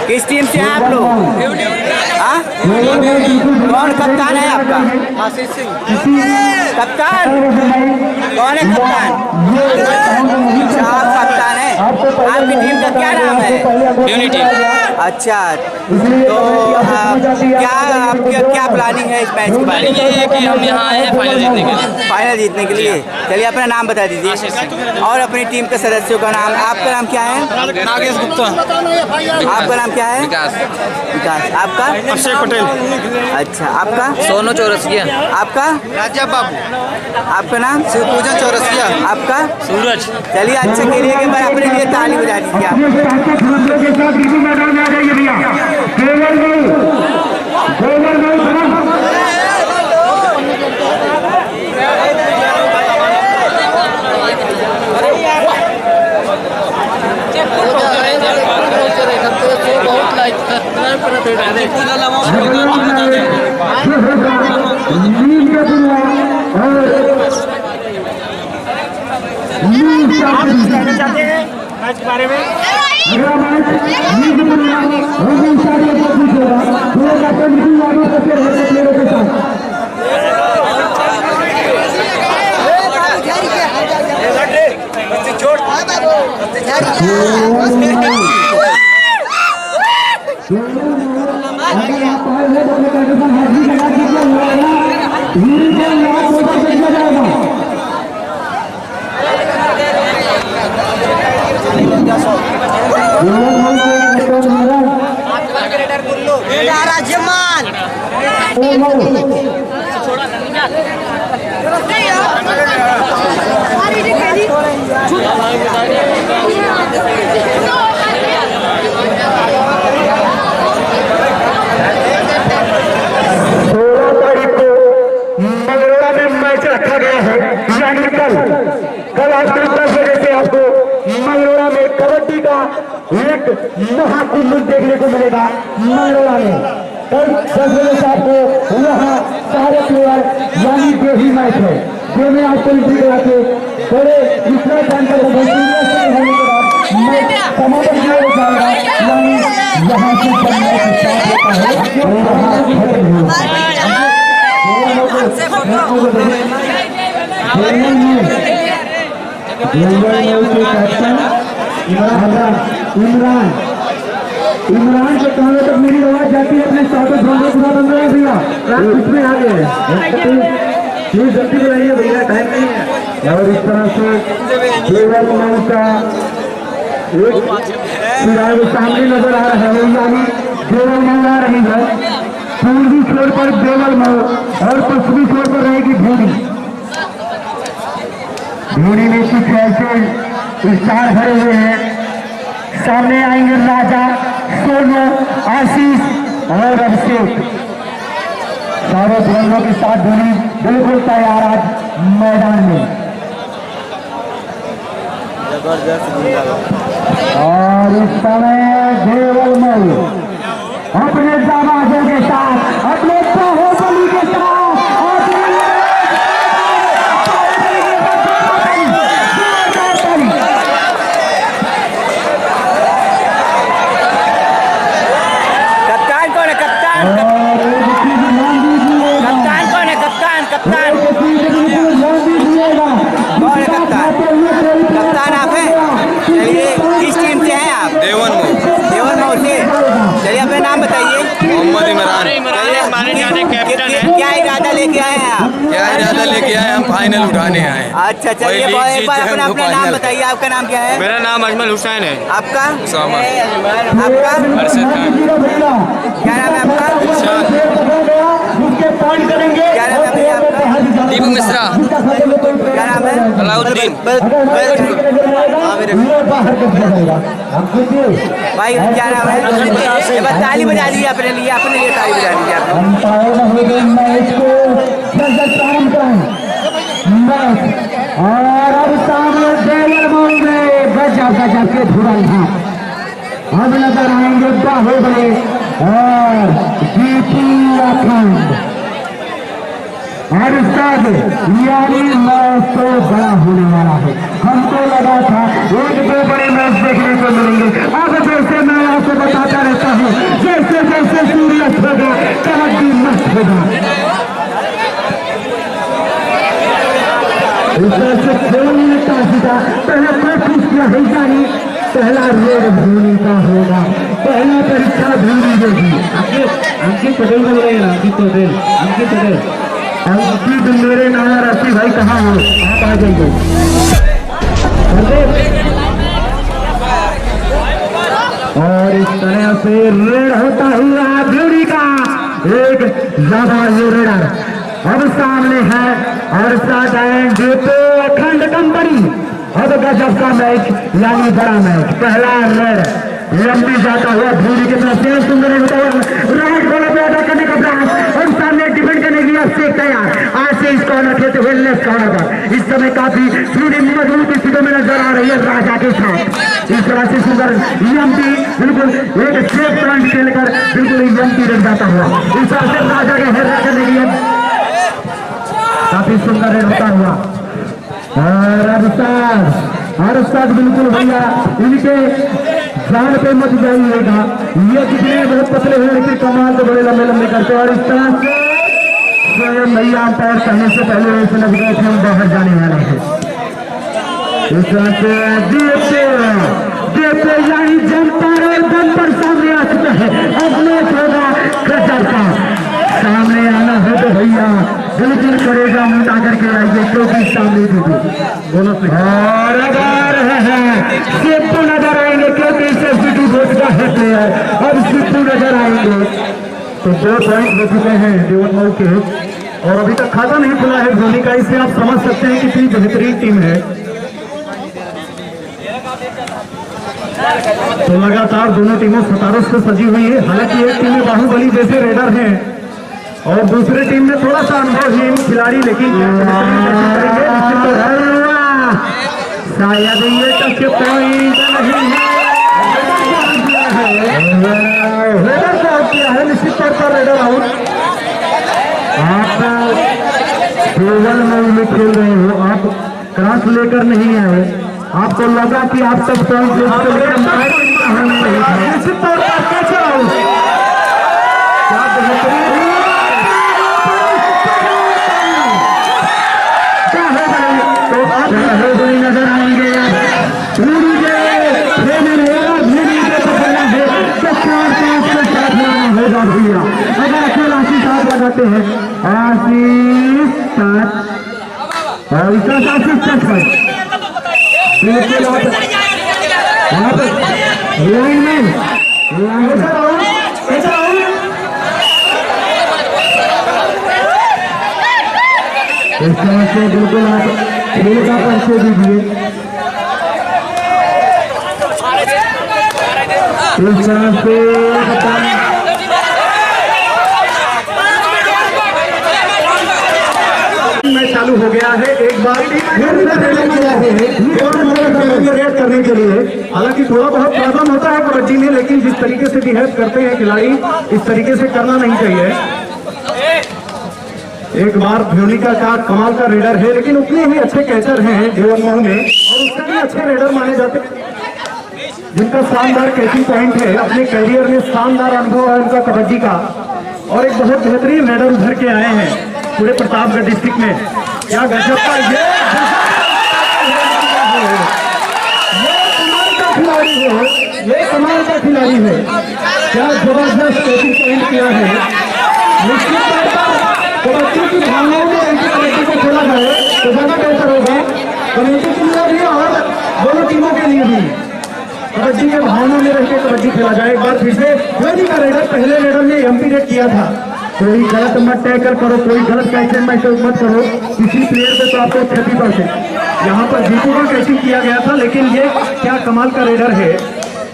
किस टीम से हैं आप लोग? हाँ? कौन कप्तान है आपका? आशीष सिंह। कप्तान कौन है कप्तान? अच्छा आप कप्तान है। आपकी टीम का क्या नाम है? यूनिटी। अच्छा तो क्या प्लानिंग है इस मैच के बारे में? ये है कि हम यहाँ आए हैं फाइनल जीतने के लिए। फाइनल जीतने के लिए। चलिए अपना नाम बता दीजिए और अपनी टीम के सदस्यों का नाम। आपका नाम क्या है? नागेश गुप्ता। आपका नाम क्या है? विकास। विकास। आपका? अभिषेक पटेल। अच्छा आपका? सोनू चौरसिया। आपका? राजा बाबू। आपका नाम? शिवपूजन चौरसिया। आपका? सूरज। चलिए अच्छा खेलिए के बाद अपने लिए ताली बजा दीजिए चाहते हैं मैच के बारे में? कल आज 10 बजे से आपको मंगलोरा में कबड्डी का एक महाकुंभ देखने को मिलेगा। मंगलोरा में कल 10 बजे से आपको यहाँ सारे प्लेयर यानी जो ही मैच है जो मैं आपको इंट्री करा के बड़े इतना जानकर होने के बाद मैं समापन किया जाएगा यानी यहाँ से इमरान के कहने तक मेरी आवाज जाती है अपने साथों भैया इसमें आ गए प्लीज जल्दी बुलाइए भैया टाइम नहीं है। और इस तरह से देवल मऊ का एक सामने नजर आ रहा है यानी देवल मऊ आ रही है। पूर्वी छोर पर देवल मऊ और पश्चिमी छोर पर रहेगी भूरी। भूरी में कुछ ऐसे स्टार भरे हुए हैं। सामने आएंगे राजा, सोनू, आशीष और अभिषेक। सारे दोनों के साथ धोनी बिल्कुल तैयार आज मैदान में। और इस समय देवल मऊ अपने दामादों के साथ अपने बाहुबली के साथ फाइनल उठाने आए। अच्छा चलिए एक बार अपना नाम बताइए। आपका नाम क्या है? मेरा नाम अजमल हुसैन है। आपका? आपका? अरशद खान। क्या नाम है आपका? क्या नाम है आपका? दीपक मिश्रा। क्या नाम है? अलाउद्दीन। भाई क्या नाम है? ताली बजा दीजिए अपने लिए ताली बजा दीजिए। और अब सामने देवल मऊ में बजा के धुरल है। अब नजर आएंगे बाहुबली और जीती अखंड। और साथ यानी मैच तो बड़ा होने वाला है। हमको लगा था एक दो बड़े मैच देखने को मिलेंगे। अब फिर से मैं आपको बताता रहता हूँ, जैसे जैसे सूर्यास्त होगा कबड्डी मस्त होगा। इस तरह से खेल का सीधा पहला कोशिश किया है जानी, पहला रेड धोनी का होगा, पहला परीक्षा धोनी होगी। अंकित पटेल बोल रहे हैं, अंकित पटेल, अंकित पटेल, अंकित मेरे नाम राशि भाई कहाँ हो, आप आ जाइए। और इस तरह से रेड होता हुआ धोनी का एक ज्यादा रेडर अब सामने है और साथ आएंगे तो अखंड कंपनी। अब गजब का मैच यानी बड़ा मैच, पहला रेड लंबी जाता हुआ धोनी के तरफ से सुंदर होता हुआ राइट बॉल पे अदा करने का प्रयास और सामने डिफेंड करने के लिए से तैयार। आज से इस कॉर्नर खेलते हुए लेफ्ट कॉर्नर पर इस समय काफी थोड़ी मजबूत स्थिति में नजर आ रही है राजा के साथ। इस तरह से सुंदर एमपी बिल्कुल एक सेफ पॉइंट खेलकर बिल्कुल एमपी रख जाता हुआ इस तरह से राजा के हेड करने के लिए काफी सुंदर रेड होता हुआ। और अरसाद बिल्कुल भैया इनके जान पे मत जाइएगा, ये कितने बहुत पतले हुए लेकिन कमाल तो बड़े लंबे लंबे करते। और इस तरह से स्वयं भैया अंपायर करने से पहले ऐसे लग गए थे हम बाहर जाने वाले हैं। इस तरह से देखते यानी जनता और जनता सामने आ चुका है। अब मैच होगा गजब का, सामने आना है तो भैया बिल्कुल करेगा मुंडा करके आइए क्योंकि सामने दोनों से और अगर सिद्धू नजर आएंगे क्योंकि इसे सिद्धू घोष का है प्लेयर, अब सिद्धू नजर आएंगे। तो 2 पॉइंट हो चुके हैं देवन मऊ के और अभी तक खाता नहीं खुला है धोनी का, इससे आप समझ सकते हैं कितनी बेहतरीन टीम है। तो लगातार दोनों टीमों सतारों से सजी हुई है। हालांकि एक टीम में बाहुबली जैसे रेडर हैं और दूसरी टीम में थोड़ा सा अनुभवहीन खिलाड़ी, लेकिन शायद ये टच पॉइंट नहीं है। रेडर को आउट किया है, निश्चित तौर पर रेडर आउट। आप केवल में खेल रहे हो, आप क्रॉस लेकर नहीं आए, आपको लगा कि आप सब पॉइंट निश्चित तौर पर कैसे आउट। क्या बेहतरीन नजर आएंगे होगा भैया। अगर अकेला आशीष साथ लगाते हैं, आशीष साथ और इसका आशीष टच पर बिल्कुल आप लाइन में इस तरह से बिल्कुल आप खेल का परिचय दीजिए। इस तरह से मैच चालू हो गया है, एक बार रेड करने के लिए। हालांकि थोड़ा बहुत प्रॉब्लम होता है कबड्डी में, लेकिन जिस तरीके से बिहेव करते हैं खिलाड़ी इस तरीके से करना नहीं चाहिए। एक बार धोनी का कमाल का रेडर है, लेकिन उतने ही अच्छे कैचर हैं देवन मऊ में और उससे भी अच्छे रेडर माने जाते हैं जिनका शानदार कैचिंग पॉइंट है। अपने करियर में शानदार अनुभव है उनका कबड्डी का और एक बहुत बेहतरीन रेडर उभर के आए हैं पूरे प्रतापगढ़ डिस्ट्रिक्ट में। क्या गजब का ये कमाल का खिलाड़ी है, ये कमाल का खिलाड़ी है। क्या जबरदस्त कैचिंग पॉइंट किया है। निश्चित तौर पर कबड्डी की भावनाओं में ऐसी कबड्डी को खेला जाए तो ज्यादा बेहतर होगा, कमेटी के लिए भी और दोनों टीमों के लिए भी। कबड्डी के भावनाओं में रहकर कबड्डी खेला जाए। एक बार फिर से धोनी का रेडर, पहले रेडर ने एमपी रेड किया था। कोई गलत मत टैकल करो, कोई गलत कैचिंग मत करो किसी प्लेयर पे तो आपको क्षति पहुंचे। यहाँ पर जीतू का कैचिंग किया गया था, लेकिन ये क्या कमाल का रेडर है।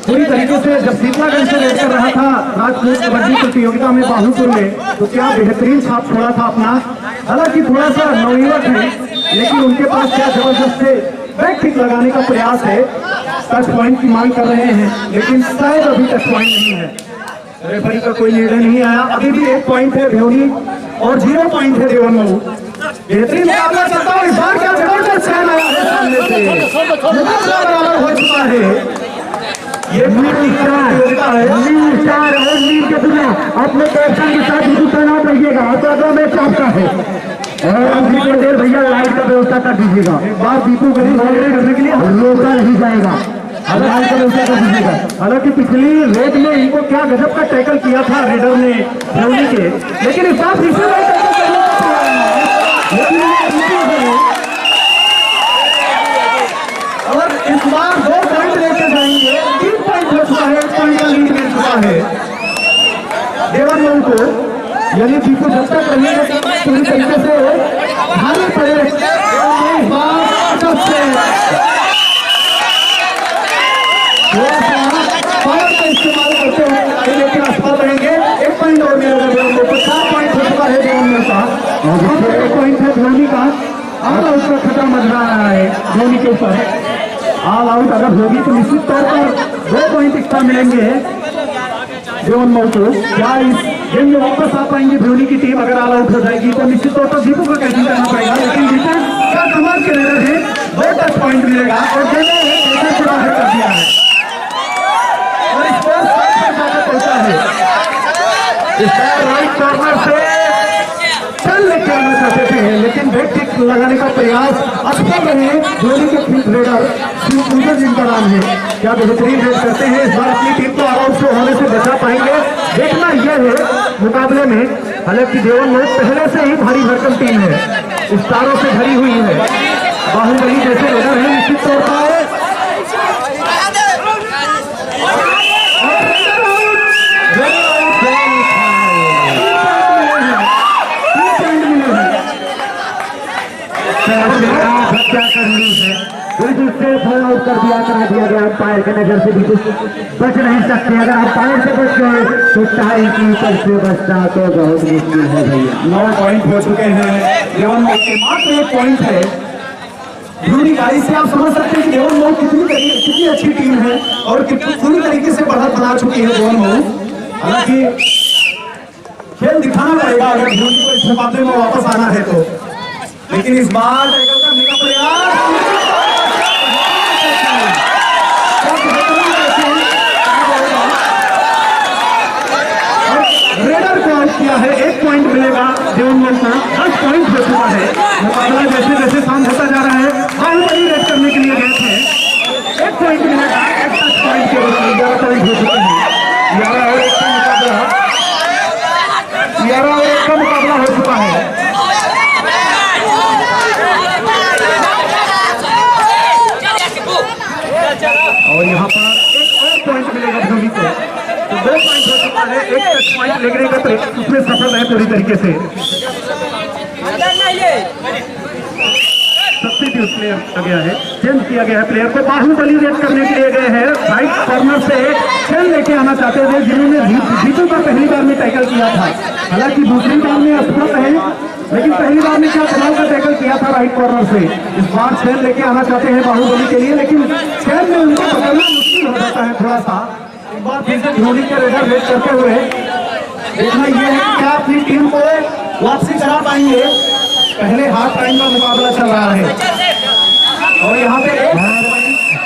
पूरी तरीके से जब सीतागंज से रेड कर रहा था राजपूत कबड्डी प्रतियोगिता में बाहुपुर में, तो क्या बेहतरीन छाप छोड़ा था अपना। हालांकि थोड़ा सा नवयुवक है, लेकिन उनके पास क्या जबरदस्त से बैक किक लगाने का प्रयास है। टच पॉइंट की मांग कर रहे हैं, लेकिन शायद अभी टच पॉइंट नहीं है। रेफरी का कोई निर्णय नहीं आया। अभी भी 1 पॉइंट है धोनी और 0 पॉइंट है देवन मऊ। बेहतरीन मुकाबला चलता है। इस बार क्या जबरदस्त चैन आया है सामने से, मुकाबला बराबर हो चुका है। ये प्रतियोगिता है। नील स्टार और नील के बिना अपने कैप्टन के साथ बिल्कुल तैनात रहिएगा। अगला मैच आपका है और थोड़ी देर भैया लाइट का व्यवस्था कर दीजिएगा। एक बार दीपू गली करने के लिए रोका नहीं जाएगा, लाइट का व्यवस्था कर दीजिएगा। हालांकि पिछली रेड में इनको क्या गजब का टैकल किया था रेडर ने धोनी के, लेकिन इस बार फिर से और इस बार 2 पॉइंट लेकर जाएंगे। 3 पॉइंट हो चुका है, 1 पॉइंट का लीड मिल चुका है देवन मऊ को। यानी दीपू जब तक रहिएगा पूरी तरीके से भारी पड़े पॉइंट का इस्तेमाल करते हुए लेकिन असफल रहेंगे। 1 पॉइंट और मिलेगा देवन मऊ को। 4 पॉइंट हो चुका है देवन मऊ का, 1 पॉइंट है धोनी का। ऑल आउट का खतरा मंडरा रहा है धोनी के ऊपर। ऑल आउट अगर होगी तो निश्चित तौर पर 2 पॉइंट एक्स्ट्रा मिलेंगे देवन मऊ को। क्या इस गेम में वापस आ पाएंगे धोनी की टीम? अगर ऑल आउट हो जाएगी तो निश्चित तौर पर दीपू को कैचिंग करना पड़ेगा, लेकिन दीपू क्या कमाल के रेडर है, 2 टच पॉइंट मिलेगा और पूरा कर दिया है और स्कोर 7 पे जाकर पहुंचा है। इस राइट कॉर्नर से चल लेके आना चाहते थे, लेकिन बैक किक लगाने का प्रयास असफल रहे धोनी के रेडर शिवपूजन जिनका नाम है। क्या बेहतरीन रेड करते हैं इस बार अपनी टीम को आउट से होने से बचा पाएंगे? देखना यह है मुकाबले में। हालांकि देवन मऊ पहले से ही भारी भरकम टीम है, स्टारों से भरी हुई है। बाहुबली जैसे रेडर है निश्चित तौर पर। क्या करनी है बिल्कुल से फॉल आउट कर दिया, करा दिया गया अंपायर के नजर से। बिल्कुल बच नहीं सकते, अगर अंपायर से बच गए तो टाई कीपर से बचना तो बहुत मुश्किल है भैया। 9 पॉइंट हो चुके हैं देवन मऊ के, मात्र 1 पॉइंट है। पूरी गाड़ी से आप समझ सकते हैं कि देवन मऊ कितनी अच्छी टीम है और कितनी पूरी तरीके से बढ़त बना चुकी है देवन मऊ। हालांकि खेल दिखाना पड़ेगा अगर धोनी को इस मुकाबले में वापस आना है तो, लेकिन इस बार टैकल करने का प्रयास रेडर को आउट किया है। 1 पॉइंट मिलेगा देवन मऊ को, 10 पॉइंट हो चुका है। मुकाबला जैसे जैसे शांत होता जा रहा है, बाहुबली रेड करने के लिए गए थे। 1 पॉइंट मिलेगा, 10 पॉइंट के रूप में 11 पॉइंट हो चुके हैं। 11 और 1 का मुकाबला, 11 और 1 का मुकाबला हो चुका है। और यहाँ पर 1 और पॉइंट मिलेगा धोनी को, तो 2 पॉइंट हो चुका है। 1 टच पॉइंट लेने का तो उसमें सफल है पूरी तरीके से। सब्स्टिट्यूट प्लेयर आ गया है, चेंज किया गया है प्लेयर को। बाहुबली रेड करने के लिए गए हैं, राइट कॉर्नर से खेल लेके आना चाहते थे, जिन्होंने जीतू का पहली बार में टैकल किया था। हालांकि दूसरी बार में असफल है, लेकिन पहली बार में क्या कमाल का टैकल किया था राइट कॉर्नर से। इस बार खेल लेके आना चाहते हैं बाहुबली के लिए, लेकिन खेल में उनको पकड़ना मुश्किल हो जाता है थोड़ा सा। एक बार फिर से धोनी के रेडर रेड करते हुए देखना यह है कि क्या अपनी टीम को वापसी करा पाएंगे। पहले हाफ टाइम का मुकाबला चल रहा है और यहाँ पे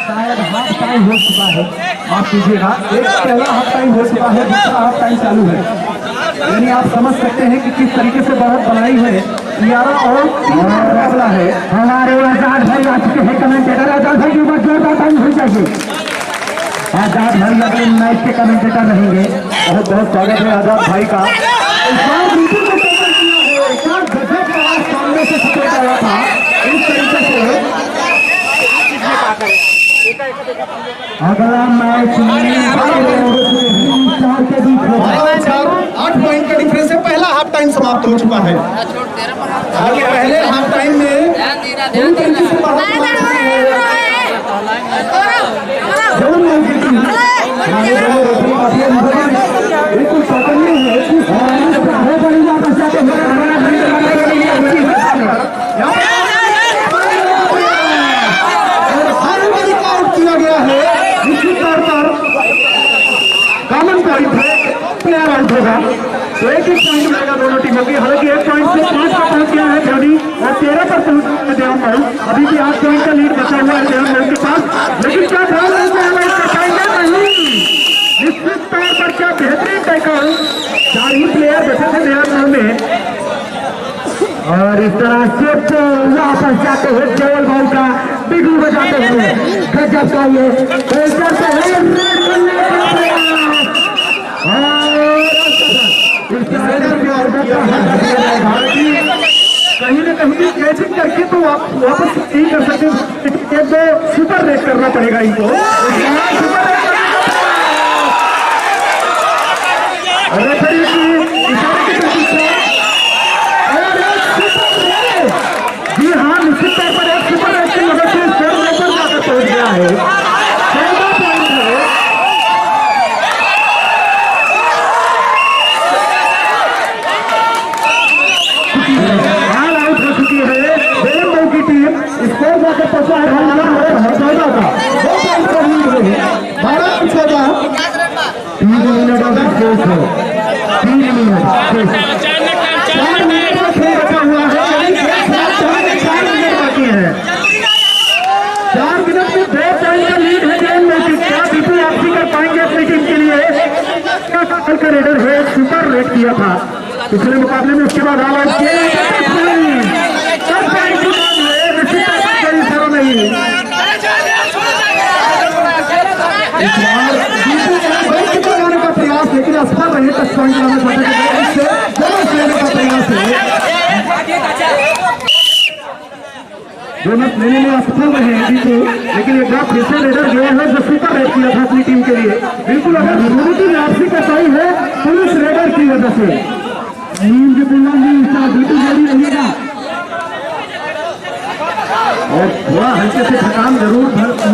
शायद हाफ टाइम हो चुका है, माफ कीजिएगा। एक पहला हाफ टाइम हो चुका है, दूसरा हाफ टाइम चालू है। यानी आप समझ सकते हैं कि किस तरीके से बढ़त बनाई है। 11 और 3 का मुकाबला है। हमारे आजाद भाई आ चुके हैं कमेंटेटर। आजाद भाई के ऊपर जोरदार टाइम हो जाएगी। आजाद भाई अगले मैच के कमेंटेटर रहेंगे। बहुत बहुत स्वागत है आजाद भाई का। सामने से सपोर्ट आया था इस तरीके से। अगला मैच 8 पॉइंट का डिफरेंस है। पहला हाफ टाइम समाप्त हो चुका है। पहले हाफ टाइम में बिल्कुल सौकन्य किया गया है। निश्चित तौर पर कॉमन पॉइंट है, प्लेयर आउट होगा तो 1-1 पॉइंट मिलेगा दोनों टीमों की। हालांकि 1 पॉइंट से 5 पर पहुंच गया है धोनी और 13 पर पहुंच गया है देवन मऊ। अभी भी 8 पॉइंट का लीड बचा हुआ है देवन मऊ के पास, लेकिन क्या ध्यान रखना है, निश्चित कल 4 ही प्लेयर बचे थे नया नाम में, और इस तरह से तो वापस जाते हुए केवल भाव का बिगू बजाते हुए गजब का ये करते हुए कहीं न कहीं कैचिंग करके तो वापस नहीं कर सकते, एक दो सुपर रेट करना पड़ेगा इनको। रेफरी की इशारे की प्रतीक्षा, जी हाँ, निश्चित तौर पर एक सुपर रेट की मदद से स्कोर ऊपर जाकर पहुंच गया है। 14 पॉइंट है। ऑल आउट हो चुकी है बेलमऊ की टीम, स्कोर जाकर पहुंचा है 14 का, 2 पॉइंट पर लीड है 12-14। 3 मिनट और 3 मिनट 4 मिनट का खेल रखा हुआ है, 4 मिनट बाकी है। 4 मिनट में 2 पॉइंट का लीड है गेम में। क्या दीपू वापसी कर पाएंगे अपनी टीम के लिए? कल का रेडर है, सुपर रेट किया था पिछले मुकाबले में, उसके बाद ऑल आउट का प्रयास, लेकिन असफल रहे। टच पॉइंट लेने का प्रयास है, बोनस लेने में असफल रहे हैं दीपू, लेकिन एक बार फिर से रेडर गए हैं जो सुपर रेड किया था अपनी टीम के लिए। बिल्कुल अगर दोनों की वापसी का सही है पुलिस रेडर की वजह से नींद दीपू जारी रहेगा, और थोड़ा हल्के से थकान जरूर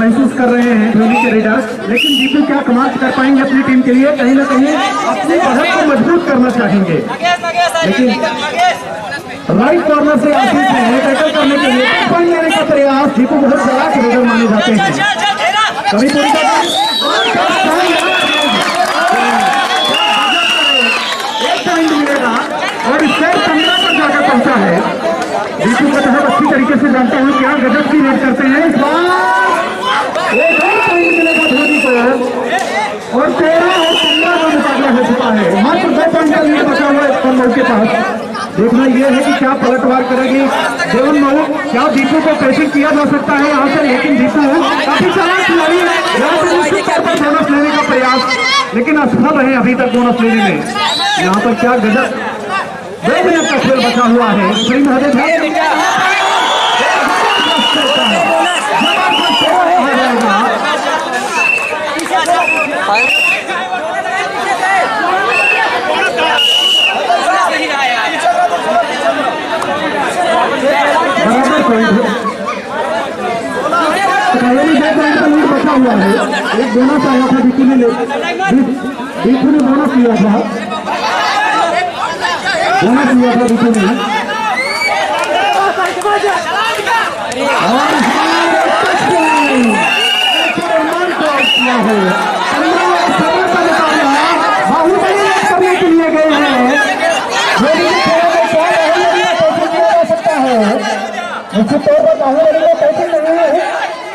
महसूस कर रहे हैं धोनी के रेडर, लेकिन दीपू क्या कमाल कर पाएंगे अपनी टीम के लिए? कहीं ना कहीं अपनी बढ़त को मजबूत करना चाहेंगे, लेकिन राइट कॉर्नर से आशीष है टैकल करने के लिए पॉइंट लेने का प्रयास। दीपू बहुत बड़ा रेडर माने जाते हैं, कभी पूरी एक पॉइंट मिलेगा और स्कोर 15 पर जाकर पहुंचा है। दीपू को बहुत अच्छी तरीके से जानता हूं क्या गजब की रेड करते हैं। इस बार एक और पॉइंट मिलेगा धोनी को, और 13 और 15 का मुकाबला हो चुका है। मात्र 2 पॉइंट का लीड बचा हुआ है मऊ के पास। देखना यह है कि क्या पलटवार करेगी देवन मऊ, क्या दीपू को प्रेसिंग किया जा सकता है यहाँ से? लेकिन दीपू काफी चालाक खिलाड़ी है, बोनस लेने का प्रयास, लेकिन असफल रहे अभी तक बोनस लेने में। यहाँ पर क्या गजब 2 मिनट का खेल बचा हुआ है। सही महोदय बचा हुआ है। एक बोनस आया था दीपू ने बोनस लिया था, दीपू ने, और बाहुबली करने के लिए गए हैं, सकता है निश्चित तौर पर बाहुबली में पैसे नहीं है।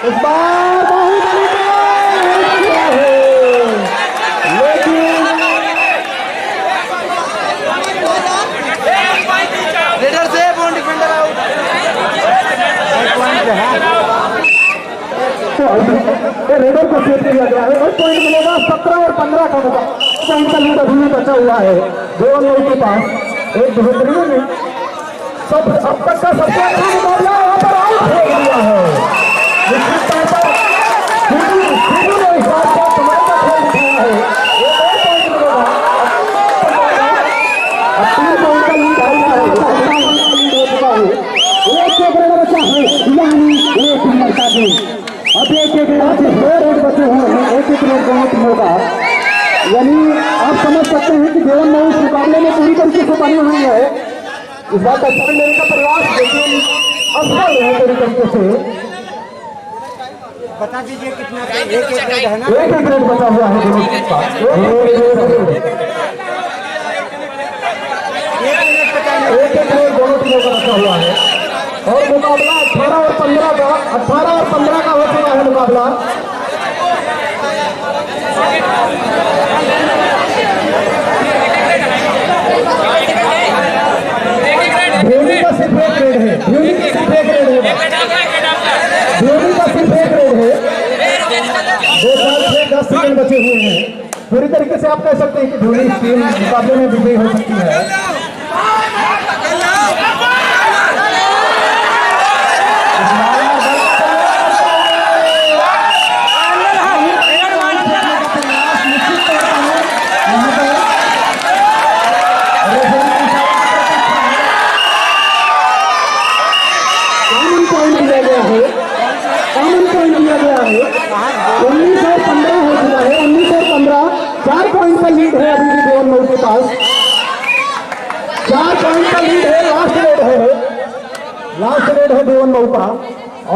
इस बार बाहुबली रेडर से वन डिफेंडर आउट, रेडर को सेव किया गया है। 1 पॉइंट मिलेगा, 17 और 15 का पॉइंट का लीड अभी बचा हुआ है दोनों के पास। एक बेहतरीन सब अब तक का सबसे अच्छा मुकाबला यहाँ पर आउट हो गया है। निश्चित तौर पर ने इस बात का कमाल का खेल दिखाया है। एक और पॉइंट मिलेगा, 3 पॉइंट का लीड आया है, लीड हो चुका है। एक रेडर बचा है, यानी एक मरता गेम। अब एक रेडर से 2 रेड बचे हुए हैं, एक रेड बहुत होगा, यानी आप समझ सकते हैं कि देवन मऊ इस मुकाबले में पूरी तरीके से बनी हुई है। इस बात का पॉइंट लेने का प्रयास, लेकिन असफल है पूरी तरीके से। बता दीजिए कितना एक है ना, एक रेड बचा हुआ है दोनों के पास। एक रेड दोनों टीमों का बचा हुआ है, और मुकाबला 18 और 15 का हो चुका है मुकाबला। धोनी का सिर्फ एक रेड है, 2 साल से 10 सेकंड बचे हुए हैं। पूरी तरीके से आप कह सकते हैं कि धोनी इस टीम मुकाबले में विजयी हो सकती है। पॉइंट दिया गया है, कॉमन पॉइंट दिया गया है। 19 और 15 हो चुका है, 19 और 15, 4 पॉइंट का लीड है अभी भी भुवन मऊ के पास, 4 पॉइंट का लीड है। लास्ट रेड है भुवन मऊ का,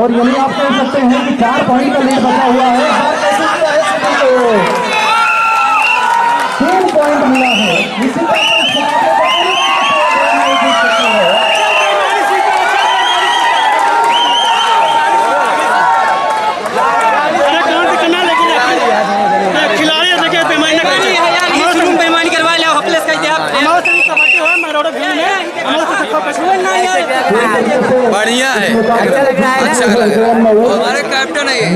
और यही आप कह सकते हैं कि 4 पॉइंट का लीड बचा हुआ है। 3 पॉइंट मिला है। इसी तरह बढ़िया है, अच्छा लग रहा है ना? अच्छा लग रहा है। हमारे कैप्टन है ये।